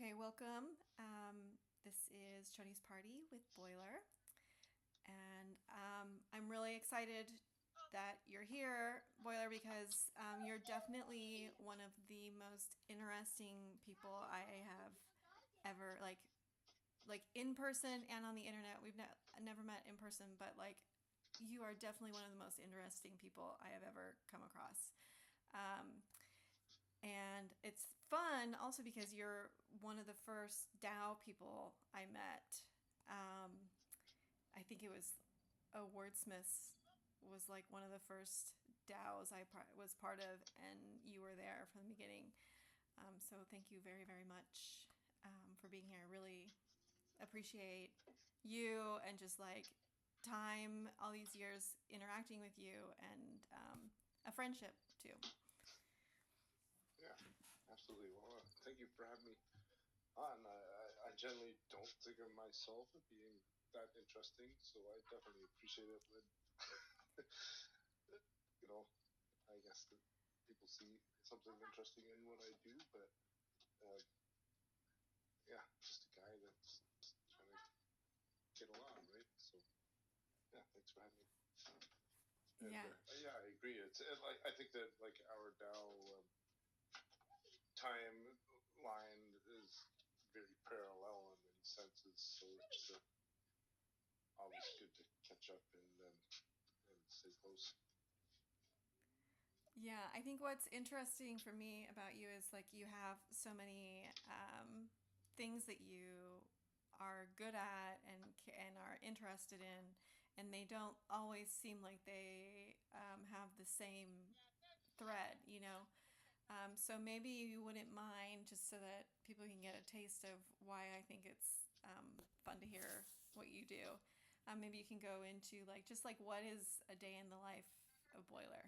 Okay, welcome. This is Chones Party with Boiler, and I'm really excited that you're here, Boiler, because you're definitely one of the most interesting people I have ever like in person and on the internet. Never met in person, but like you are definitely one of the most interesting people I have ever come across. Um, And it's fun also because you're one of the first DAO people I met. Um, I think it was a wordsmiths was like one of the first DAOs was part of, and you were there from the beginning. So thank you very, very much for being here. I really appreciate you and just like time, all these years interacting with you, and a friendship too. Yeah, absolutely. Well, thank you for having me on. I generally don't think of myself as being that interesting, so I definitely appreciate it when, you know, I guess that people see something interesting in what I do. But uh, yeah, just a guy that's trying to get along, right? So yeah, thanks for having me. And Yeah. yeah, I agree. Like I think that like our DAO timeline is very parallel in many senses. So it's always good to catch up and stay close. Yeah, I think what's interesting for me about you is like you have so many things that you are good at and are interested in, and they don't always seem like they have the same thread, you know. So maybe you wouldn't mind just so that people can get a taste of why I think it's fun to hear what you do. Maybe you can go into like just like what is a day in the life of Boiler.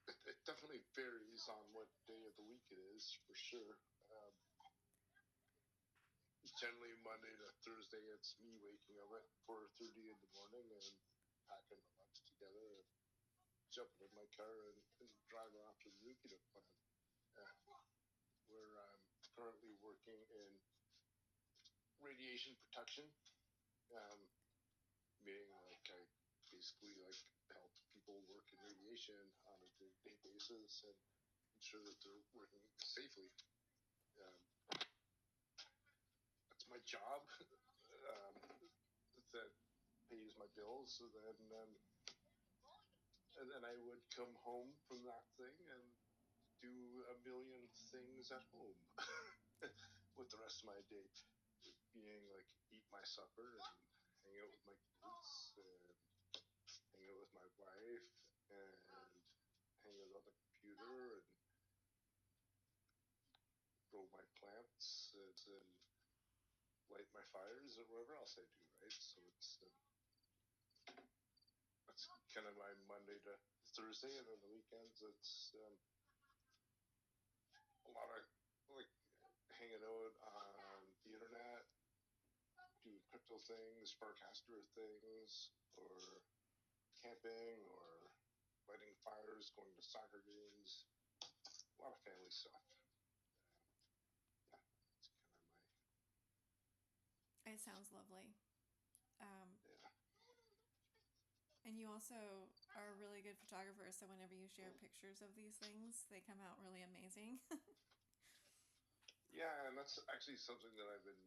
It definitely varies on what day of the week it is, for sure. Um, Generally, Monday to Thursday, it's me waking up at 4:30 in the morning and packing my lunch together and jumping in my car and driving off to the nuclear plant, where I'm currently working in radiation protection. Um, Meaning like I basically like help people work in radiation on a day-to-day basis and ensure that they're working safely. Um, that's my job. um, that pays my bills. So then I would come home from that thing and do a million things at home with the rest of my day, being like eat my supper and hang out with my kids and hang out with my wife and hang out on the computer and grow my plants and light my fires or whatever else I do, right? So that's kind of my Monday to Thursday, and then the weekends it's a lot of like hanging out on the internet, doing crypto things, Farcaster things, or camping, or lighting fires, going to soccer games, a lot of family stuff. Yeah, it's kind of my It sounds lovely. Um, yeah. and you also are a really good photographer, so whenever you share pictures of these things, they come out really amazing. Yeah, and that's actually something that I've been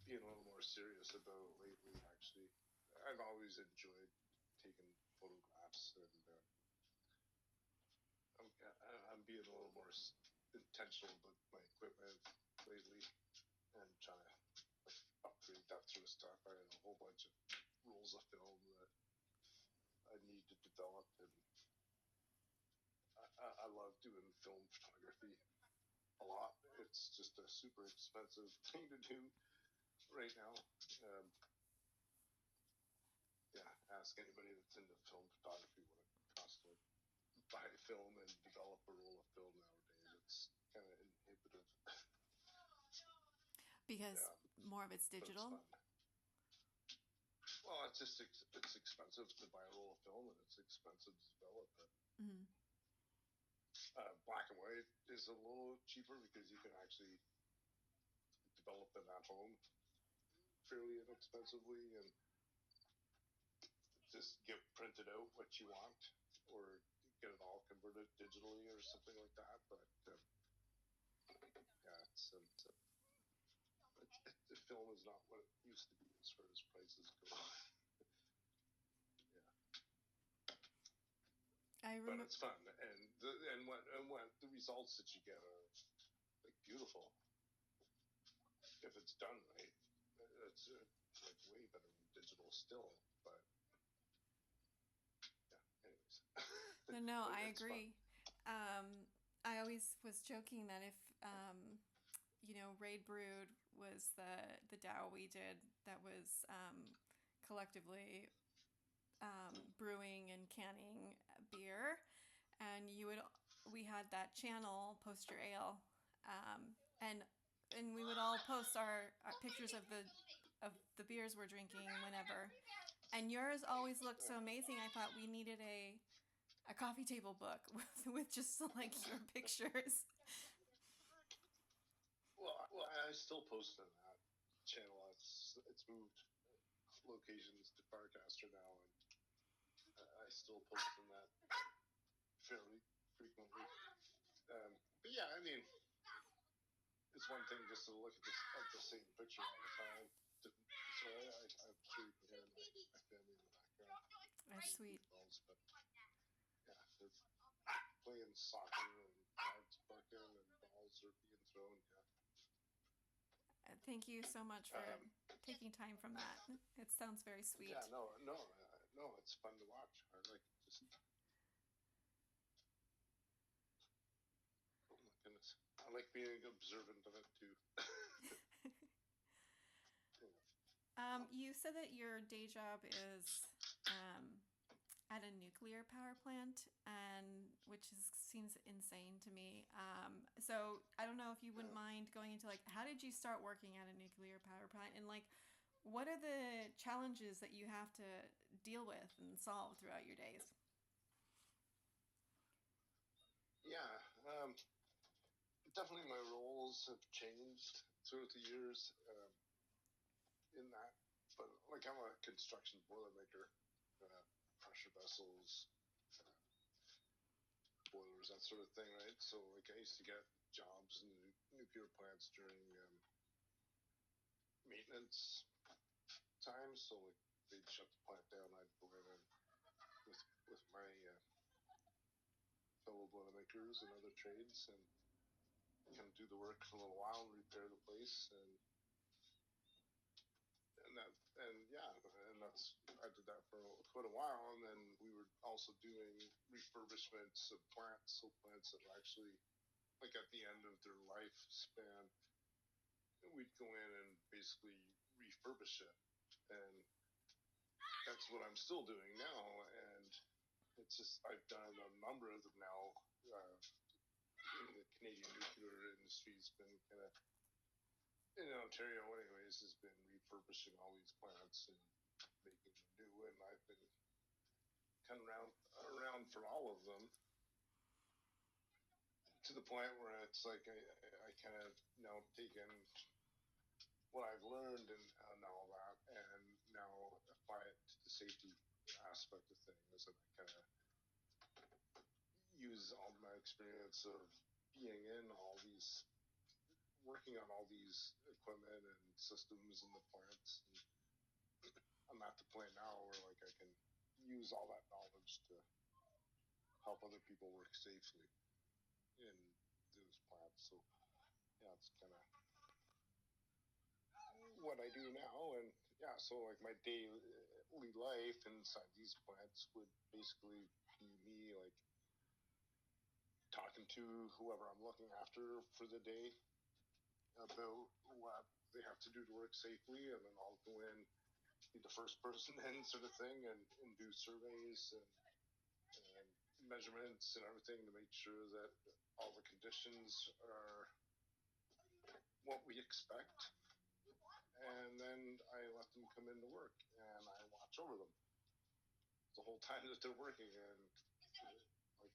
being a little more serious about lately. Actually, I've always enjoyed taking photographs, and I'm being a little more intentional about my equipment lately and trying to like, upgrade that sort of stuff. I had a whole bunch of rolls of film that I need to develop, and I love doing film photography a lot. It's just a super expensive thing to do right now. Um, yeah, ask anybody that's into film photography what it costs to buy film and develop a roll of film nowadays. It's kind of inhibitive. Because Yeah, more of it's but it's digital. fun. Well, it's just it's expensive to buy a roll of film, and it's expensive to develop it. Mm-hmm. Black and white is a little cheaper because you can actually develop them at home fairly inexpensively and just get printed out what you want or get it all converted digitally or something like that. But yeah, the film is not what it used to be as far as prices go. Yeah, I but remember. it's fun, and what the results that you get are like beautiful if it's done right. It's like way better than digital still, but yeah. Anyways, No, I it's fun. agree. I always was joking that if Raid Brood was the DAO we did that was collectively brewing and canning beer, and we had that channel Post Your Ale, and we would all post our pictures of the beers we're drinking whenever. And yours always looked so amazing. I thought we needed a coffee table book with just like your pictures. Well, I still post on that channel. It's moved locations to Farcaster now, and I still post on that fairly frequently. But yeah, I mean, it's one thing just to look at the same picture all the time. So I'm sure you can hear my family in the background That's playing sweet. footballs, but yeah, they're playing soccer and dogs barking and balls are being thrown. Yeah. Thank you so much for Um, taking time from that. It sounds very yeah, sweet. no, it's fun to watch. I like just, oh my goodness. I like being observant of it too. You said that your day job is at a nuclear power plant, and seems insane to me. So I don't know if you wouldn't Yeah. mind going into like how did you start working at a nuclear power plant, and like what are the challenges that you have to deal with and solve throughout your days? Yeah, definitely my roles have changed throughout the years in that. But like I'm a construction boilermaker, pressure vessels, uh, boilers, that sort of thing, right? So like I used to get jobs in the nuclear plants during maintenance times. So like they'd shut the plant down, I'd go in and with my fellow boilermakers and other trades and kind of do the work for a little while and repair the place and that and yeah, and that's I did that for quite a while, and then we were also doing refurbishments of plants, so plants that were actually like at the end of their lifespan, we'd go in and basically refurbish it, and that's what I'm still doing now, and it's just I've done a number of them now. Uh, in the Canadian nuclear industry has been kind of in Ontario, anyways, has been refurbishing all these plants and making them new, and I've been kind of around for all of them to the point where it's like I kind of now taken what I've learned and all that, and now apply it to the safety aspect of things, and I kind of use all my experience of being in all these, working on all these equipment and systems in the plants. And I'm at the point now where like I can use all that knowledge to help other people work safely in those plants. So yeah, it's kind of what I do now. And yeah, so like my daily life inside these plants would basically be me like talking to whoever I'm looking after for the day about what they have to do to work safely, and then I'll go in, be the first person in, sort of thing, and do surveys and measurements and everything to make sure that all the conditions are what we expect. And then I let them come into work and I watch over them the whole time that they're working. And like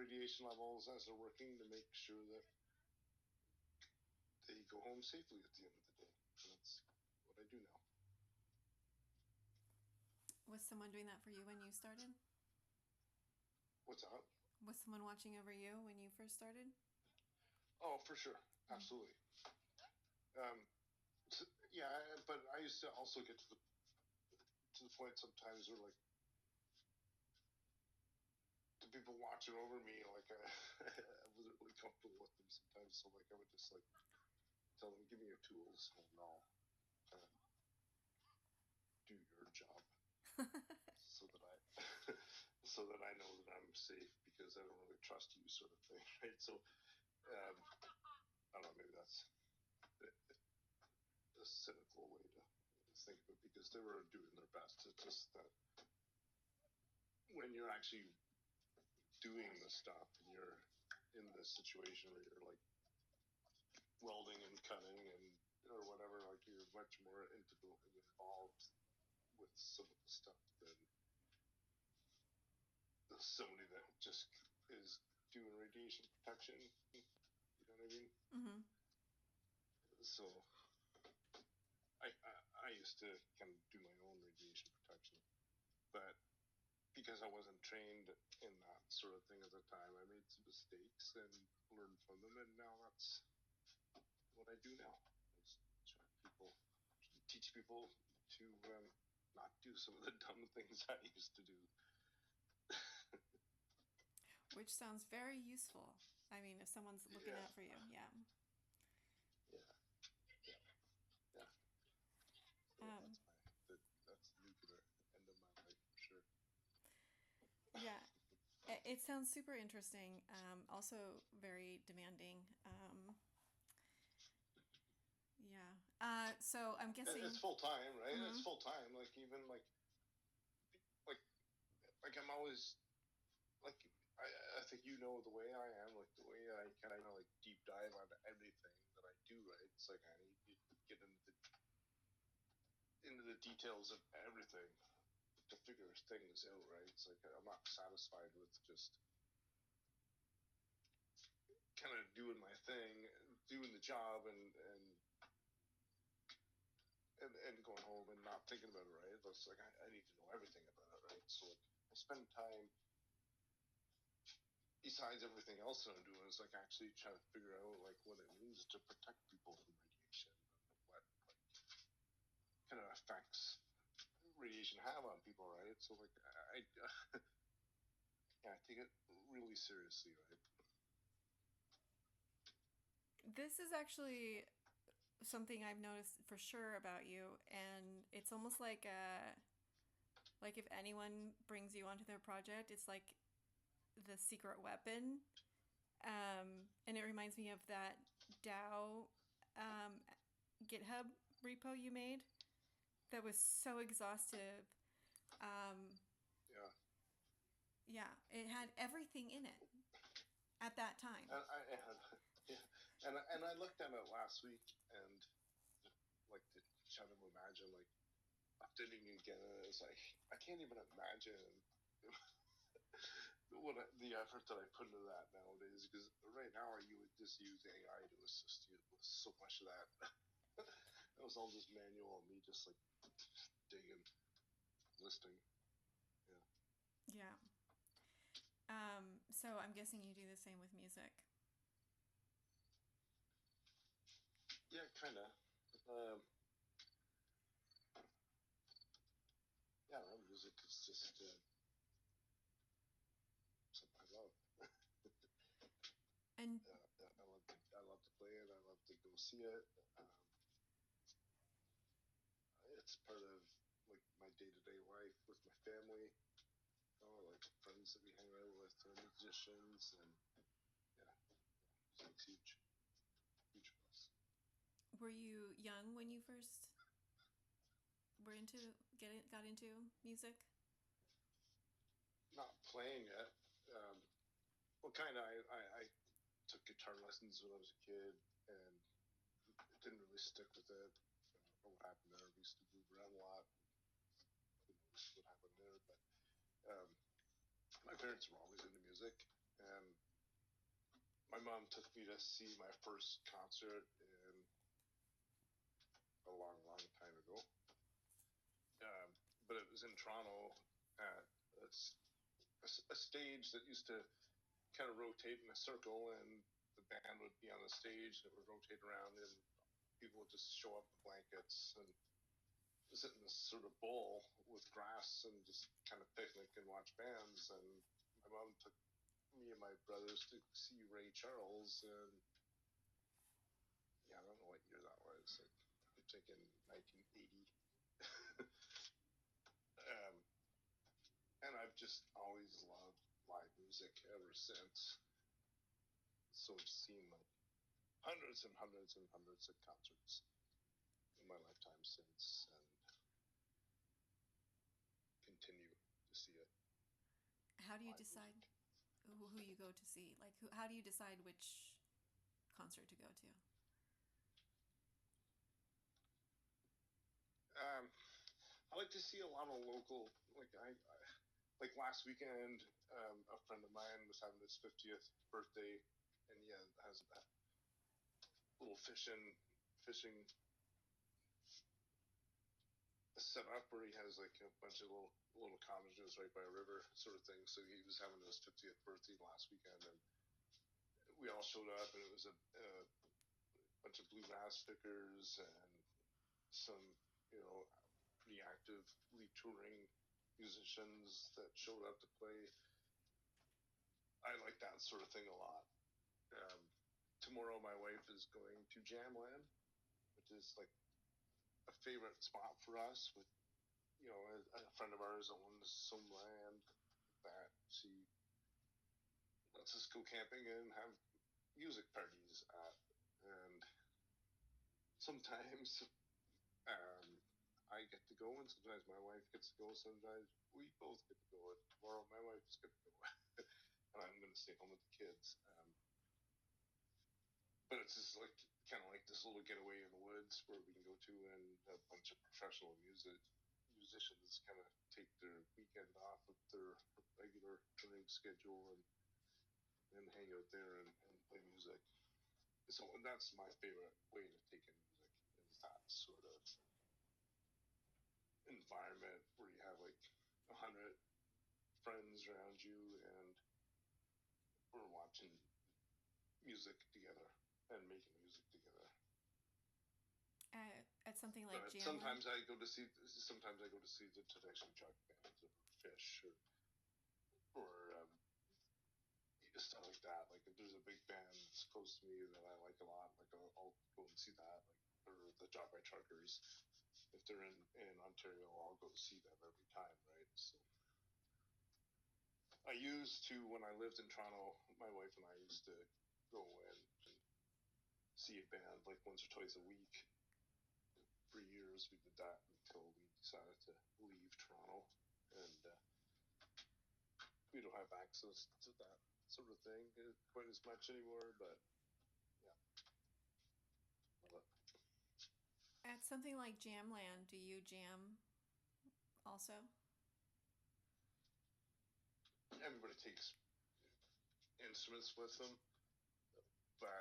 radiation levels as they're working to make sure that they go home safely at the end of the day. And that's what I do now. Was someone doing that for you when you started? What's that? Was someone watching over you when you first started? Oh, for sure, absolutely. Yeah, but I used to also get to the point sometimes where like the people watching over me, like I wasn't really comfortable with them sometimes. So like I would just like tell them, "Give me your tools, and I'll do your job." so that I so that I know that I'm safe because I don't really trust you, sort of thing, right? So I don't know, maybe that's a cynical way to think of it because they were doing their best. It's just that when you're actually doing the stuff and you're in this situation where you're like welding and cutting and or whatever, like you're much more intimately involved with some of the stuff than somebody that just is doing radiation protection. You know what I mean? Mm-hmm. So I used to kind of do my own radiation protection, but because I wasn't trained in that sort of thing at the time, I made some mistakes and learned from them, and now that's what I do now. Is teach people to not do some of the dumb things I used to do. Which sounds very useful. I mean, if someone's looking out for you, yeah. Yeah. So that's the nuclear end of my life for sure. Yeah. It sounds super interesting. Also very demanding. Yeah. So I'm guessing it's full time, right? Mm-hmm. It's full time. Like even like I'm always like I think you know the way I am, like the way I kind of like deep dive on everything that I do, right? It's like I need to get into the details of everything to figure things out, right? It's like I'm not satisfied with just kind of doing my thing, doing the job, and going home and not thinking about it, right? It's like I need to know everything about it, right? So like, I spend time besides everything else that I'm doing is like actually trying to figure out like what it means to protect people from radiation and what like kind of effects radiation have on people, right? So like I yeah, I take it really seriously, right? This is actually something I've noticed for sure about you, and it's almost like if anyone brings you onto their project, it's like the secret weapon. And it reminds me of that DAO GitHub repo you made that was so exhaustive. Yeah. Yeah, it had everything in it at that time. And I looked at it last week and like to try to imagine like updating again. And it's like I can't even imagine the effort that I put into that nowadays. Because right now you would just use AI to assist you with so much of that. That was all just manual, me just like digging, listing. Yeah. Yeah. So I'm guessing you do the same with music. Yeah, kind of. Yeah, music is just something I love. And I love to play it. I love to go see it. It's part of like my day-to-day life with my family. Like friends that we hang out with are musicians, and yeah, so it's huge, huge for us. were you young when you first got into music? Not playing it. Well, kind of. I took guitar lessons when I was a kid, and didn't really stick with it. I don't know what happened there. We used to move around a lot. Who knows what happened there? But my parents were always into music, and my mom took me to see my first concert in a long, long time ago. Um, but it was in Toronto at a stage that used to kind of rotate in a circle, and the band would be on the stage and it would rotate around, and people would just show up with blankets and sit in this sort of bowl with grass and just kind of picnic and watch bands. And my mom took me and my brothers to see Ray Charles, and yeah, I don't know what year that was. Like, I'm thinking 1980. um, and I've just always loved live music ever since. So I've seen like hundreds and hundreds and hundreds of concerts in my lifetime since, and continue to see it. How do you Live decide music. who you go to see? Like, how do you decide which concert to go to? I like to see a lot of local. Like last weekend, a friend of mine was having his 50th birthday, and he has a little fishing set up where he has like a bunch of little cottages right by a river, sort of thing. So he was having his 50th birthday last weekend, and we all showed up, and it was a bunch of bluegrass pickers and some, you know, pretty actively touring musicians that showed up to play. I like that sort of thing a lot. Um, Tomorrow, my wife is going to Jamland, which is like a favorite spot for us. With, you know, a friend of ours owns some land that she lets us go camping and have music parties at. And sometimes I get to go, and sometimes my wife gets to go. Sometimes we both get to go. And tomorrow, my wife is going to go, and I'm going to stay home with the kids. But it's just like kind of like this little getaway in the woods where we can go to, and a bunch of professional musicians kind of take their weekend off of their regular touring schedule, and hang out there and play music. So that's my favorite way to take in music, is that sort of environment where you have like 100 friends around you, and we're watching music together and making music together. At something like But Jamland? sometimes I go to see the Tedeschi Chuck bands or Fish or stuff like that. Like if there's a big band that's close to me that I like a lot, like I'll go and see that. Like, or the Drop by Truckers, if they're in Ontario, I'll go see them every time, right? So I used to, when I lived in Toronto, my wife and I used to go and see a band like once or twice a week. For years, we did that until we decided to leave Toronto, and we don't have access to that sort of thing quite as much anymore. But yeah, love it. At something like Jamland, do you jam also? Everybody takes instruments with them, but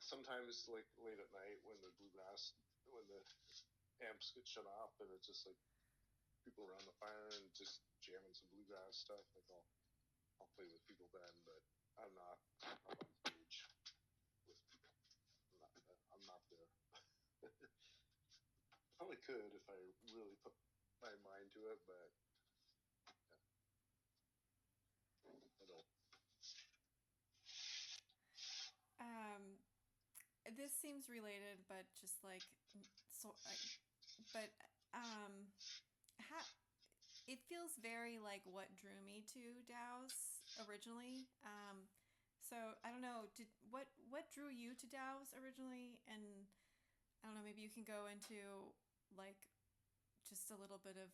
sometimes like late at night when the amps get shut off, and it's just like people around the fire and just jamming some bluegrass stuff. Like I'll play with people then, but I'm not on stage with people. I'm not there. Probably could if I really put my mind to it, but yeah, I don't. Um, this seems related, but just like but how it feels very like what drew me to DAOs originally. So I don't know, what drew you to DAOs originally, and I don't know, maybe you can go into like just a little bit of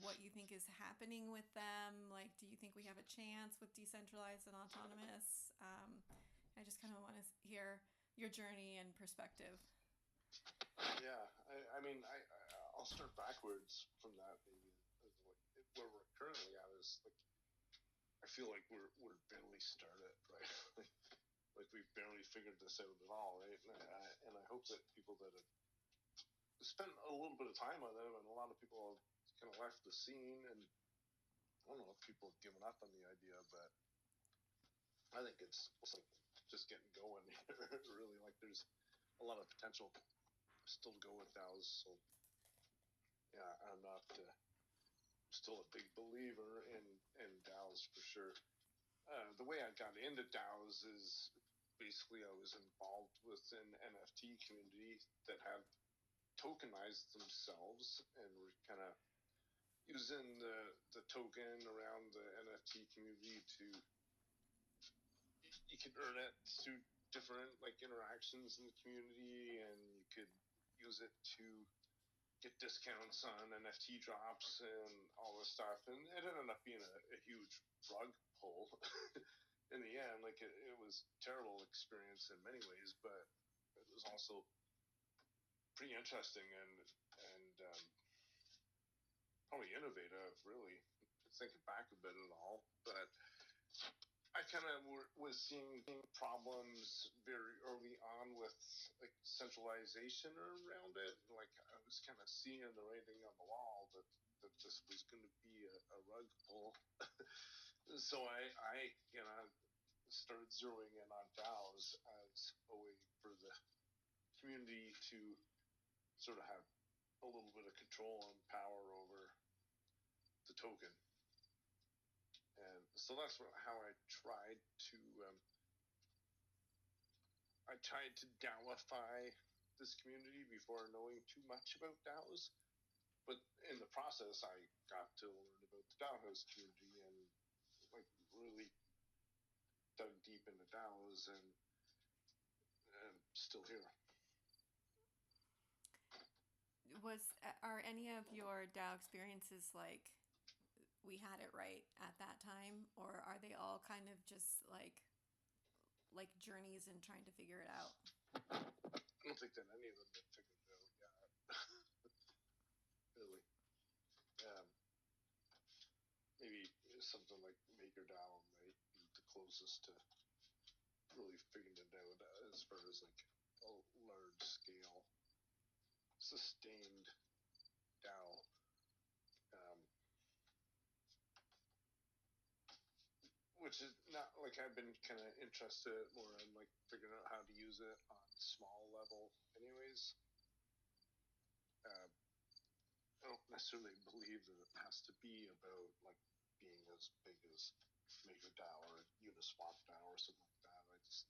what you think is happening with them. Like, do you think we have a chance with decentralized and autonomous? I just kind of want to hear your journey and perspective. Yeah, I mean, I'll start backwards from that. Maybe where we're currently at is like I feel like we're barely started, right? Like we've barely figured this out at all, right? And I hope that people that have spent a little bit of time on them, and a lot of people have kind of left the scene, and I don't know if people have given up on the idea, but I think it's like just getting going here. Really, like there's a lot of potential still to go with DAOs. So yeah, I'm not still a big believer in DAOs for sure. The way I got into DAOs is basically I was involved with an NFT community that had tokenized themselves and were kind of using the token around the NFT community to you could earn it through different like interactions in the community, and you could use it to get discounts on NFT drops and all this stuff. And it ended up being a huge rug pull in the end. Like it was a terrible experience in many ways, but it was also pretty interesting and probably innovative, really, thinking back a bit at all. But I kind of was seeing problems very early on with like centralization around it. Like I was kind of seeing the writing on the wall that this was going to be a rug pull. So I started zeroing in on DAOs as a way for the community to sort of have a little bit of control and power over the token. And so that's how I tried to DAOify this community before knowing too much about DAOs. But in the process, I got to learn about the DAO House community and like really dug deep into DAOs and still here. Are any of your DAO experiences like we had it right at that time, or are they all kind of just like journeys and trying to figure it out? I don't think that any of them have figured it out yet. Really. Maybe something like MakerDAO might be the closest to really figuring it out as far as like a large scale, sustained DAO. Which is not like I've been kind of interested more in like figuring out how to use it on small level, anyways. I don't necessarily believe that it has to be about like being as big as MakerDAO or Uniswap DAO or something like that. I just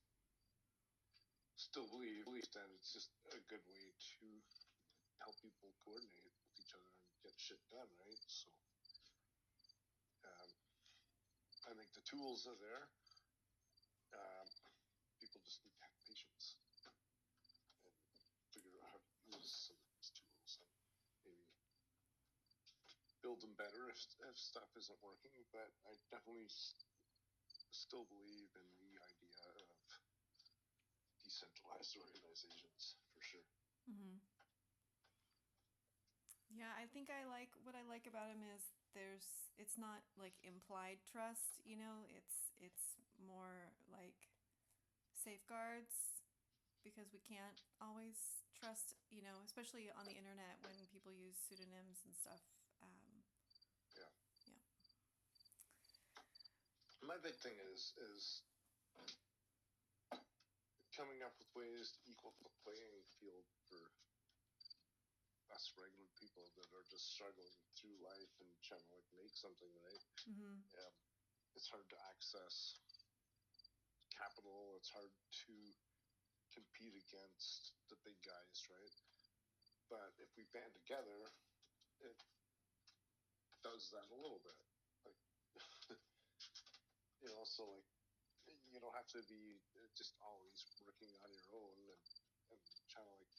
still believe that it's just a good way to help people coordinate with each other and get shit done, right? So I think the tools are there. People just need to have patience and figure out how to use some of these tools and maybe build them better if stuff isn't working. But I definitely still believe in the idea of decentralized organizations for sure. Mm-hmm. Yeah, I think what I like about him is it's not like implied trust, it's more like safeguards because we can't always trust, especially on the internet when people use pseudonyms and stuff. Yeah. Yeah. My big thing is coming up with ways to equal the playing field for us regular people that are just struggling through life and trying to like make something, right? Mm-hmm. It's hard to access capital. It's hard to compete against the big guys, right? But if we band together, it does that a little bit. Like, so like you don't have to be just always working on your own and trying to like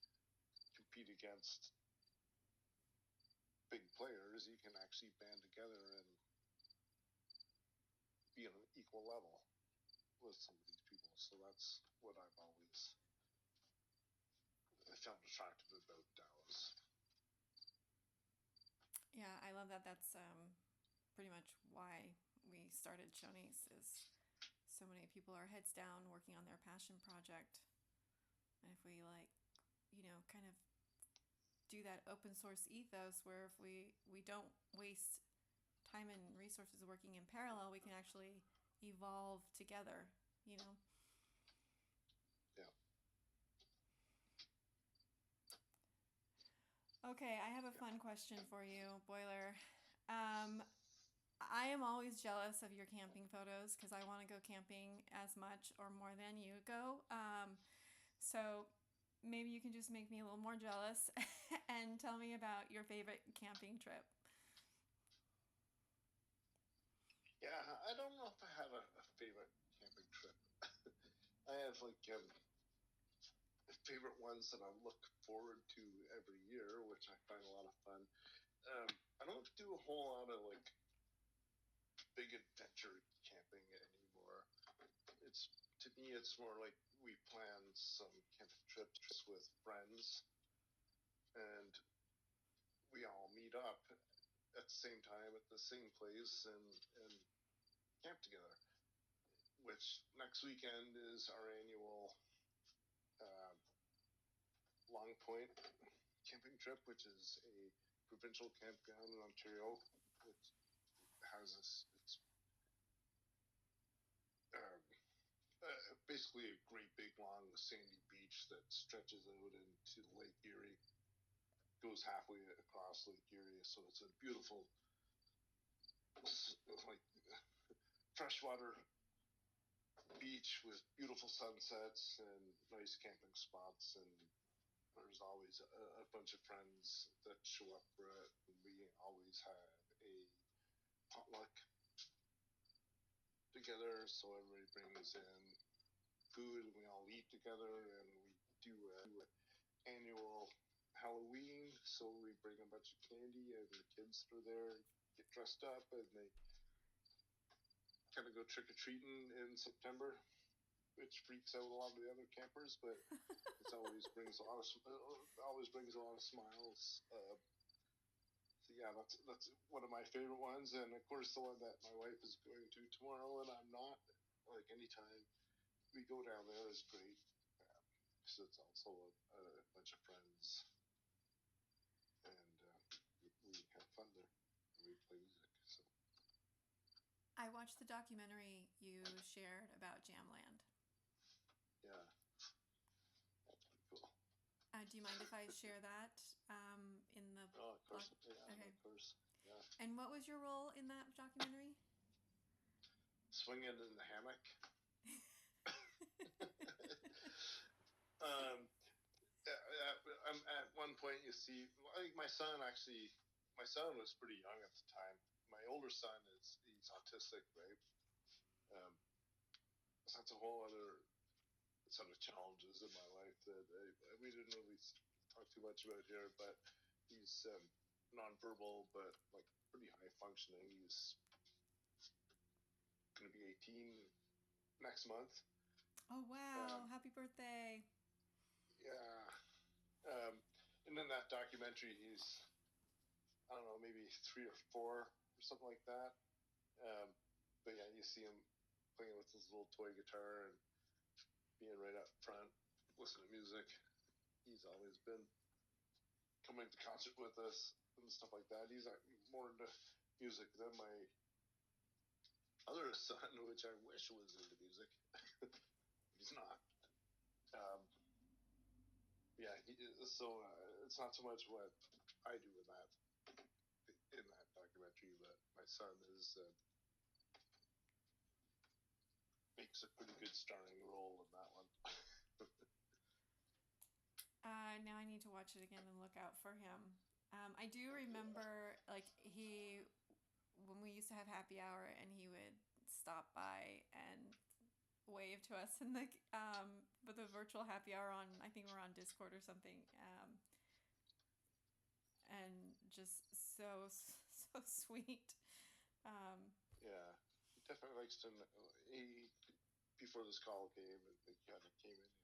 compete against big players. You can actually band together and be on an equal level with some of these people. So that's what I've always found attractive about DAOs. Yeah, I love that. That's pretty much why we started Chones is so many people are heads down working on their passion project. And if we kind of do that open source ethos where if we don't waste time and resources working in parallel, we can actually evolve together, Yeah. Okay, I have a fun question for you, Boiler. I am always jealous of your camping photos because I want to go camping as much or more than you go. So maybe you can just make me a little more jealous and tell me about your favorite camping trip. Yeah, I don't know if I have a favorite camping trip. I have favorite ones that I look forward to every year, which I find a lot of fun. I don't do a whole lot of big adventure camping anymore. It's to me, it's more like we plan some camping trips with friends, and we all meet up at the same time at the same place and camp together. Which next weekend is our annual uh, Long Point camping trip, which is a provincial campground in Ontario. It has it's um, basically a great big long sandy beach that stretches out into Lake Erie, goes halfway across Lake Erie. So it's a beautiful, like freshwater beach with beautiful sunsets and nice camping spots. And there's always a bunch of friends that show up for it. And we always have a potluck together, so everybody brings in food and we all eat together. And we do a annual Halloween, so we bring a bunch of candy and the kids are there, get dressed up, and they kind of go trick or treating in September, which freaks out a lot of the other campers, but it always brings a lot of smiles. So yeah, that's one of my favorite ones, and of course the one that my wife is going to tomorrow, and I'm not. Like anytime we go down there is great, because it's also a bunch of friends, and we have fun there, and we play music. So I watched the documentary you shared about Jamland. yeah, that's pretty cool. Do you mind if I share that in the Oh, of course, blog? yeah, Okay. of course, yeah. And what was your role in that documentary? Swinging in the hammock. um, at one point, you see, like my son was pretty young at the time. My older son he's autistic, right? Um, so that's a whole other set of challenges in my life that we didn't really talk too much about here. But he's nonverbal, but like pretty high functioning. He's going to be 18 next month. Oh, wow. Happy birthday. Yeah. And in that documentary, he's, I don't know, maybe 3 or 4 or something like that. But yeah, you see him playing with his little toy guitar and being right up front, listening to music. He's always been coming to concert with us and stuff like that. He's more into music than my other son, which I wish was into music. He's not. Um, yeah, so it's not so much what I do in that documentary, but my son makes a pretty good starring role in that one. Now I need to watch it again and look out for him. I do remember, when we used to have happy hour, and he would stop by and wave to us in with the virtual happy hour on. I think we're on Discord or something, and just so sweet. Yeah, he definitely likes to. He before this call came, and he kind of came in.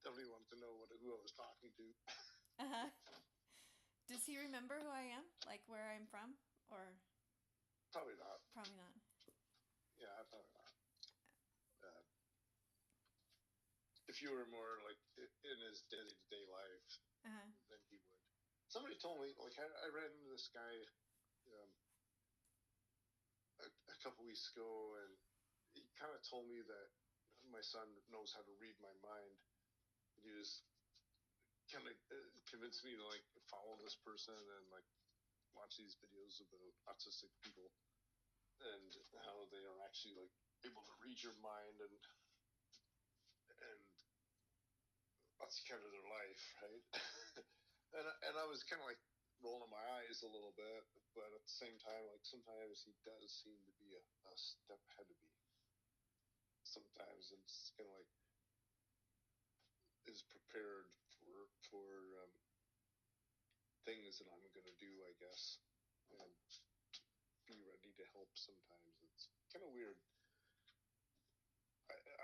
Definitely wanted to know who I was talking to. Uh-huh. Does he remember who I am? Like where I'm from? Or Probably not. probably not. if you were more like in his day-to-day life than he would. Somebody told me, like, I ran into this guy um, a couple weeks ago, and he kind of told me that my son knows how to read my mind. He was kind of convinced me to like follow this person and like watch these videos about autistic people and how they are actually like able to read your mind, and that's kind of their life, right? and I was kind of like rolling my eyes a little bit, but at the same time, like sometimes he does seem to be a step ahead of me. Sometimes it's kind of like is prepared for things that I'm going to do, I guess, and be ready to help. Sometimes it's kind of weird.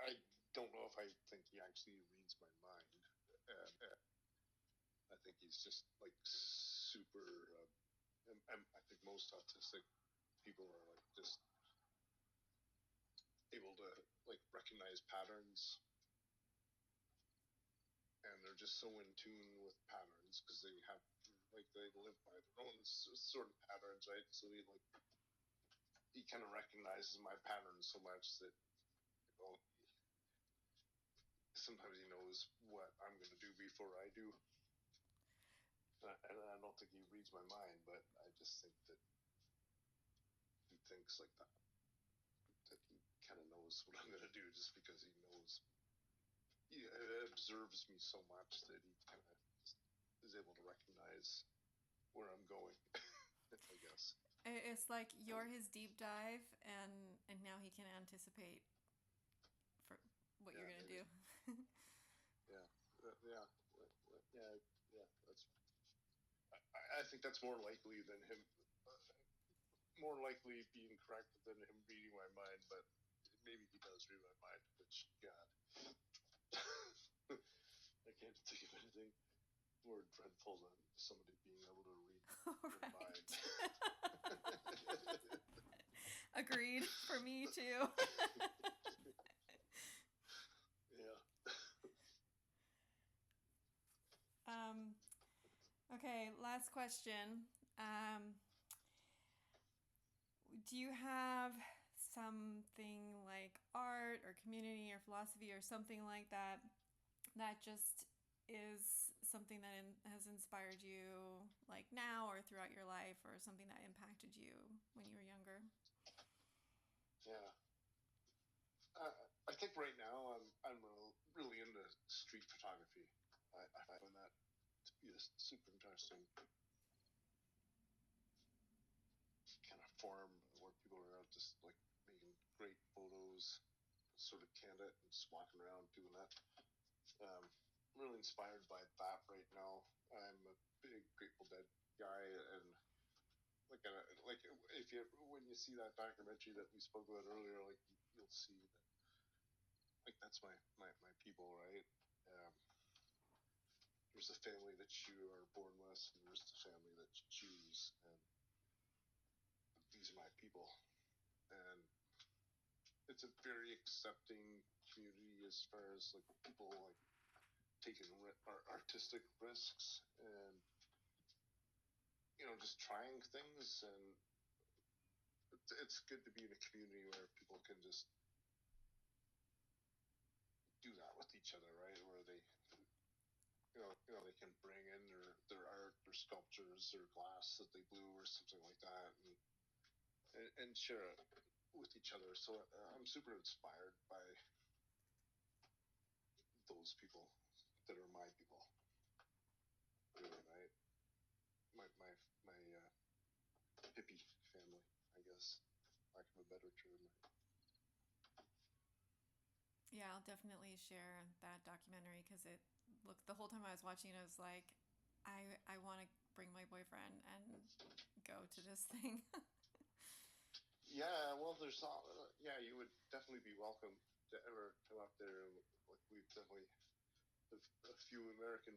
I don't know if I think he actually reads my mind. I think he's just like super. I think most autistic people are like just able to like recognize patterns, and they're just so in tune with patterns because they have like they live by their own sort of patterns, right? So he kind of recognizes my patterns so much that sometimes he knows what I'm going to do before I do. And I don't think he reads my mind, but I just think that he thinks like that he kind of knows what I'm going to do just because he knows. He observes me so much that he kind of is able to recognize where I'm going, I guess. It's like you're his deep dive, and now he can anticipate for what you're going to do. Yeah. That's. I think that's more likely than him. More likely being correct than him reading my mind, but maybe he does read my mind. Which God, I can't think of anything more dreadful than somebody being able to read your mind. Agreed. For me too. Yeah. Okay, last question. Do you have something like art or community or philosophy or something like that that just is something that has inspired you like now or throughout your life, or something that impacted you when you were younger? Yeah. I think right now I'm really into street photography. I find that to be a super interesting kind of form where people are out just like making great photos, sort of candid and just walking around doing that. I'm really inspired by that right now. I'm a big Grateful Dead guy, and like if you when you see that documentary that we spoke about earlier, like you'll see that like that's my people, right? There's a family that you are born with, and there's the family that you choose, and these are my people. And it's a very accepting community as far as like people like taking artistic risks and just trying things, and it's good to be in a community where people can just do that with each other, right? Where they they can bring in their art, their sculptures, their glass that they blew or something like that, and share it with each other. So I'm super inspired by those people that are my people. Really, right? My hippie family, I guess, lack of a better term. Yeah, I'll definitely share that documentary because the whole time I was watching it, I was like, I want to bring my boyfriend and go to this thing. Yeah, well, you would definitely be welcome to ever come up there. Like we've definitely a few American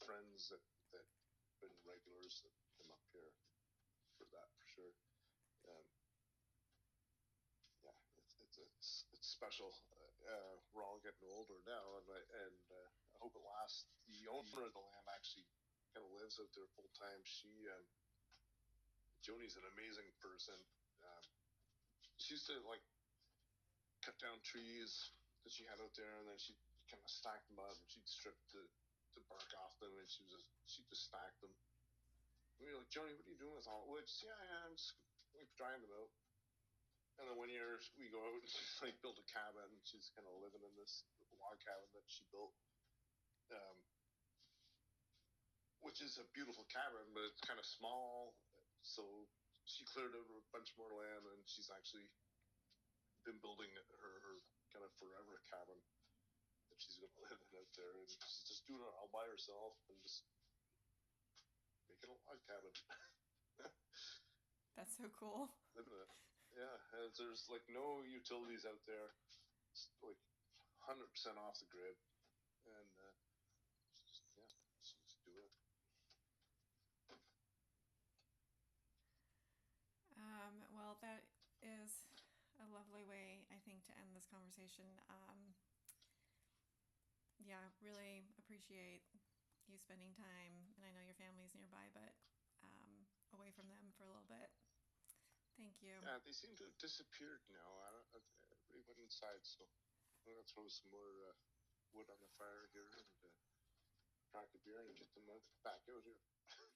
friends that been regulars that come up here for that for sure. Um, yeah, it's special. We're all getting older now, I hope it lasts. The owner of the land actually kind of lives out there full time. Joni's an amazing person. Um, she used to like cut down trees that she had out there, and then she'd kind of stack them up, and she'd strip the bark off them, and she'd just stack them. And we were like, Joni, what are you doing with all the wood? She said, yeah, I'm just like drying them out. And then one year we go out and she's like built a cabin. She's kind of living in this log cabin that she built, um, which is a beautiful cabin, but it's kind of small. So she cleared out a bunch more land, and she's actually been building her kind of forever cabin that she's going to live in out there. And she's just doing it all by herself and just making a log cabin. That's so cool. Living it. Yeah, and there's like no utilities out there. It's like 100% off the grid, and just do it. Well, that is a lovely way, I think, to end this conversation. Yeah, really appreciate you spending time, and I know your family's nearby, but away from them for a little bit. Thank you. Yeah, they seem to have disappeared now. Everybody went inside, so I'm gonna throw some more wood on the fire here and crack a beer and get them back out here.